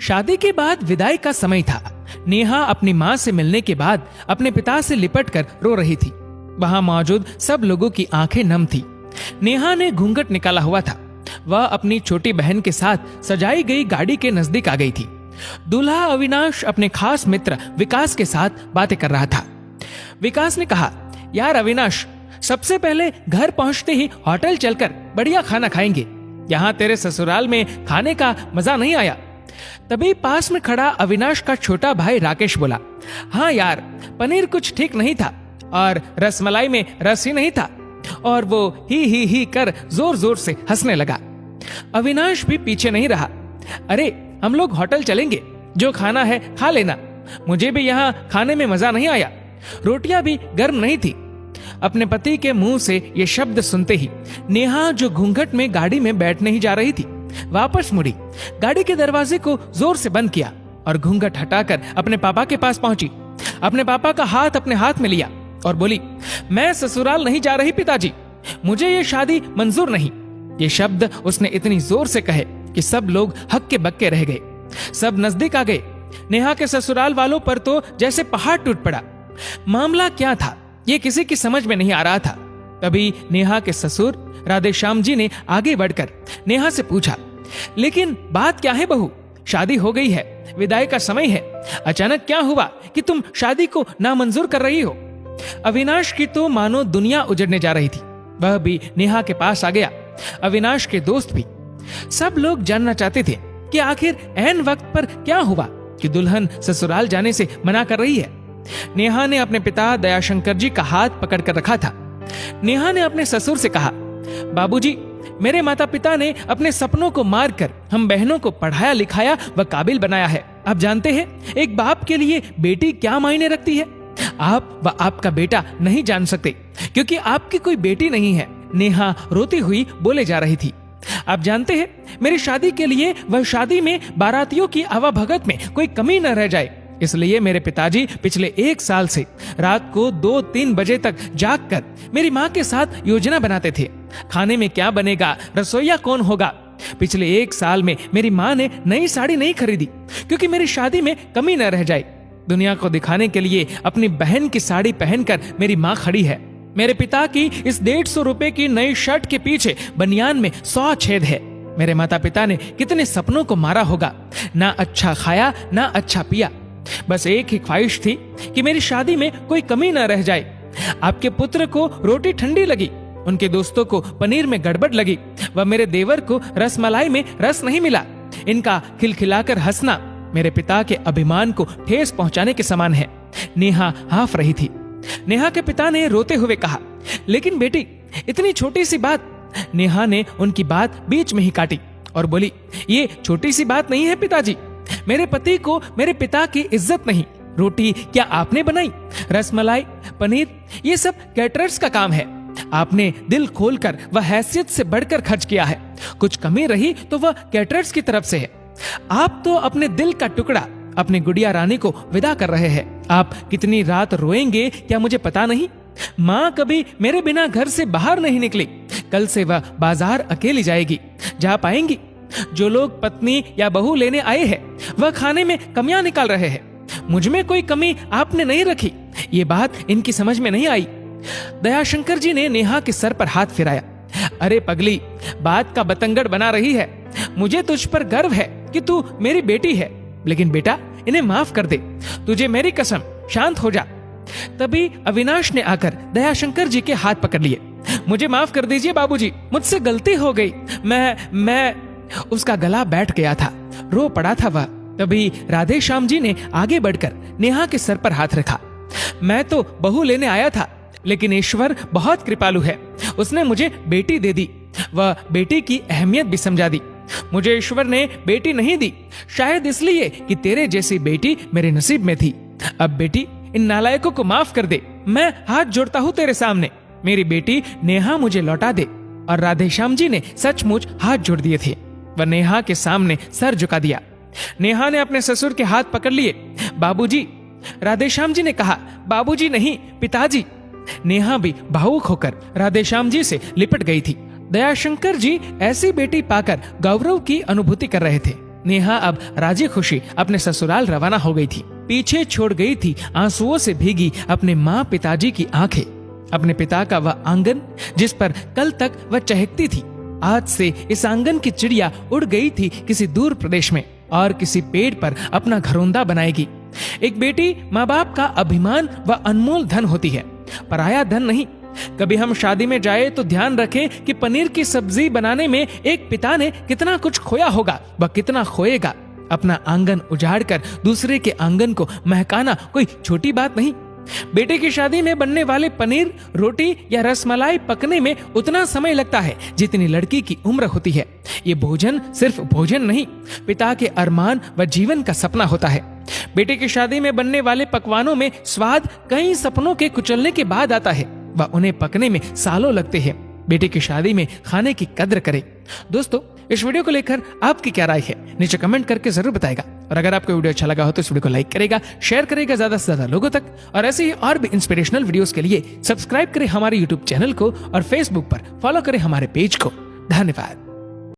शादी के बाद विदाई का समय था। नेहा अपनी माँ से मिलने के बाद अपने पिता से लिपट कर रो रही थी। वहां मौजूद सब लोगों की आंखें नम थी। नेहा ने घूंघट निकाला हुआ था। वह अपनी छोटी बहन के साथ सजाई गई गाड़ी के नजदीक आ गई थी। दूल्हा अविनाश अपने खास मित्र विकास के साथ बातें कर रहा था। विकास ने कहा, यार अविनाश, सबसे पहले घर पहुंचते ही होटल चलकर बढ़िया खाना खाएंगे। यहाँ तेरे ससुराल में खाने का मजा नहीं आया। तभी पास में खड़ा अविनाश का छोटा भाई राकेश बोला, हाँ यार, पनीर कुछ ठीक नहीं था और रसमलाई में रस ही नहीं था। और वो ही कर जोर जोर से हंसने लगा। अविनाश भी पीछे नहीं रहा। अरे हम लोग होटल चलेंगे, जो खाना है खा लेना। मुझे भी यहाँ खाने में मजा नहीं आया, रोटियां भी गर्म नहीं थी। अपने पति के मुंह से ये शब्द सुनते ही नेहा, जो घूंघट में गाड़ी में बैठने ही जा रही थी, वापस मुड़ी, गाड़ी के दरवाजे को जोर से बंद किया और घूंघट हटाकर अपने पापा के पास पहुंची। अपने पापा का हाथ अपने हाथ में लिया और बोली, मैं ससुराल नहीं जा रही पिताजी, मुझे ये शादी मंजूर नहीं। ये शब्द उसने इतनी जोर से कहे कि सब लोग हक्के बक्के रह गए। सब नजदीक आ गए। नेहा के ससुराल वालों पर तो जैसे पहाड़ टूट पड़ा। मामला क्या था ये किसी की समझ में नहीं आ रहा था। तभी नेहा के ससुर राधेश्याम जी ने आगे बढ़कर नेहा से पूछा, लेकिन बात क्या है बहू? शादी हो गई है, विदाई का समय है, अचानक क्या हुआ कि तुम शादी को नामंजूर कर रही हो? अविनाश की तो मानो दुनिया उजड़ने जा रही थी। वह भी नेहा के पास आ गया, अविनाश के दोस्त भी। सब लोग जानना चाहते थे कि आखिर ऐन वक्त पर क्या हुआ कि दुल्हन ससुराल जाने से मना कर रही है। नेहा ने अपने पिता दयाशंकर जी का हाथ पकड़ कर रखा था। नेहा ने अपने ससुर से कहा, बाबूजी, मेरे माता पिता ने अपने सपनों को मारकर हम बहनों को पढ़ाया लिखाया व काबिल बनाया है। आप जानते हैं एक बाप के लिए बेटी क्या मायने रखती है। आप व आपका बेटा नहीं जान सकते क्योंकि आपकी कोई बेटी नहीं है। नेहा रोती हुई बोले जा रही थी। आप जानते हैं मेरी शादी के लिए वह शादी में बारातियों की आवाभगत में कोई कमी न रह जाए, इसलिए मेरे पिताजी पिछले 1 साल से रात को 2-3 बजे तक जाग कर मेरी माँ के साथ योजना बनाते थे। खाने में क्या बनेगा, रसोईया कौन होगा। पिछले 1 साल में मेरी माँ ने नई साड़ी नहीं खरीदी क्योंकि मेरी शादी में कमी न रह जाए। दुनिया को दिखाने के लिए अपनी बहन की साड़ी पहनकर मेरी माँ खड़ी है। मेरे पिता की इस 150 रुपए की नई शर्ट के पीछे बनियान में 100 छेद है। मेरे माता पिता ने कितने सपनों को मारा होगा, ना अच्छा खाया ना अच्छा पिया। बस एक ही ख्वाहिश थी कि मेरी शादी में कोई कमी न रह जाए। आपके पुत्र को रोटी ठंडी लगी, उनके दोस्तों को पनीर में गड़बड़ लगी व मेरे देवर को रसमलाई में रस नहीं मिला। इनका खिलखिलाकर हंसना मेरे पिता के अभिमान को ठेस पहुंचाने के समान है। नेहा हाफ रही थी। नेहा के पिता ने रोते हुए कहा, लेकिन बेटी, इतनी छोटी सी बात। नेहा ने उनकी बात बीच में ही काटी और बोली, ये छोटी सी बात नहीं है पिताजी। मेरे पति को मेरे पिता की इज्जत नहीं। रोटी क्या आपने बनाई? रसमलाई, पनीर, ये सब कैटरर्स का काम है। आपने दिल खोलकर व हैसियत से बढ़कर खर्च किया है। कुछ कमी रही तो वह कैटरर्स की तरफ से है। आप तो अपने दिल का टुकड़ा अपनी गुड़िया रानी को विदा कर रहे हैं। आप कितनी रात रोएंगे क्या मुझे पता नहीं। माँ कभी मेरे बिना घर से बाहर नहीं निकली। कल से वह बाजार अकेली जाएगी। जा पाएंगी? जो लोग पत्नी या बहू लेने आए हैं वह खाने में कमियां निकाल रहे हैं। मुझ में कोई कमी आपने नहीं रखी। ये बात इनकी समझ में नहीं आई। दयाशंकर जी ने नेहा के सर पर हाथ फिराया। अरे पगली, बात का बतंगड़ बना रही है। मुझे तुझ पर गर्व है कि तू मेरी बेटी है, लेकिन बेटा इन्हें माफ कर दे। तुझे मेरी कसम, शांत हो जा। तभी अविनाश ने आकर दयाशंकर जी के हाथ पकड़ लिए। मुझे माफ कर दीजिए बाबूजी, मुझसे गलती हो गई। मैं उसका गला बैठ गया था, रो पड़ा था वह। तभी राधेश्याम जी ने आगे बढ़कर नेहा के सर पर हाथ रखा। मैं तो बहू लेने आया था, लेकिन ईश्वर बहुत कृपालु है। उसने मुझे बेटी दे दी, वह बेटी की अहमियत भी समझा दी। मुझे ईश्वर ने बेटी नहीं दी, शायद इसलिए कि तेरे जैसी बेटी मेरे नसीब में थी। अब बेटी, इन नालायकों को माफ कर दे। मैं हाथ जोड़ता हूँ तेरे सामने। मेरी बेटी नेहा मुझे लौटा दे। और राधेश्याम जी ने सचमुच हाथ जोड़ दिए थे। वह नेहा के सामने सर झुका दिया। नेहा ने अपने ससुर के हाथ पकड़ लिए। बाबूजी, राधेश्याम जी ने कहा। बाबूजी नहीं, पिताजी। नेहा भी भावुक होकर राधेश्याम जी से लिपट गई थी। दयाशंकर जी ऐसी बेटी पाकर गौरव की अनुभूति कर रहे थे। नेहा अब राजी खुशी अपने ससुराल रवाना हो गई थी। पीछे छोड़ गई थी आंसुओं से भीगी अपने माँ पिताजी की आंखें, अपने पिता का वह आंगन जिस पर कल तक वह चहकती थी। आज से इस आंगन की चिड़िया उड़ गई थी किसी दूर प्रदेश में और किसी पेड़ पर अपना घरौंदा बनाएगी। एक बेटी माँ बाप का अभिमान व अनमोल धन होती है, पराया धन नहीं। कभी हम शादी में जाए तो ध्यान रखें कि पनीर की सब्जी बनाने में एक पिता ने कितना कुछ खोया होगा व कितना खोएगा। अपना आंगन उजाड़कर दूसरे के आंगन को महकाना कोई छोटी बात नहीं। बेटे की शादी में बनने वाले पनीर, रोटी या रसमलाई पकने में उतना समय लगता है जितनी लड़की की उम्र होती है। ये भोजन सिर्फ भोजन नहीं, पिता के अरमान व जीवन का सपना होता है। बेटे की शादी में बनने वाले पकवानों में स्वाद कई सपनों के कुचलने के बाद आता है व उन्हें पकने में सालों लगते हैं। बेटे की शादी में खाने की कद्र करें। दोस्तों, इस वीडियो को लेकर आपकी क्या राय है नीचे कमेंट करके जरूर बताएगा। और अगर आपको वीडियो अच्छा लगा हो तो इस वीडियो को लाइक करेगा, शेयर करेगा ज्यादा से ज्यादा लोगों तक। और ऐसे ही और भी इंस्पिरेशनल वीडियोस के लिए सब्सक्राइब करें हमारे यूट्यूब चैनल को और फेसबुक पर फॉलो करें हमारे पेज को। धन्यवाद।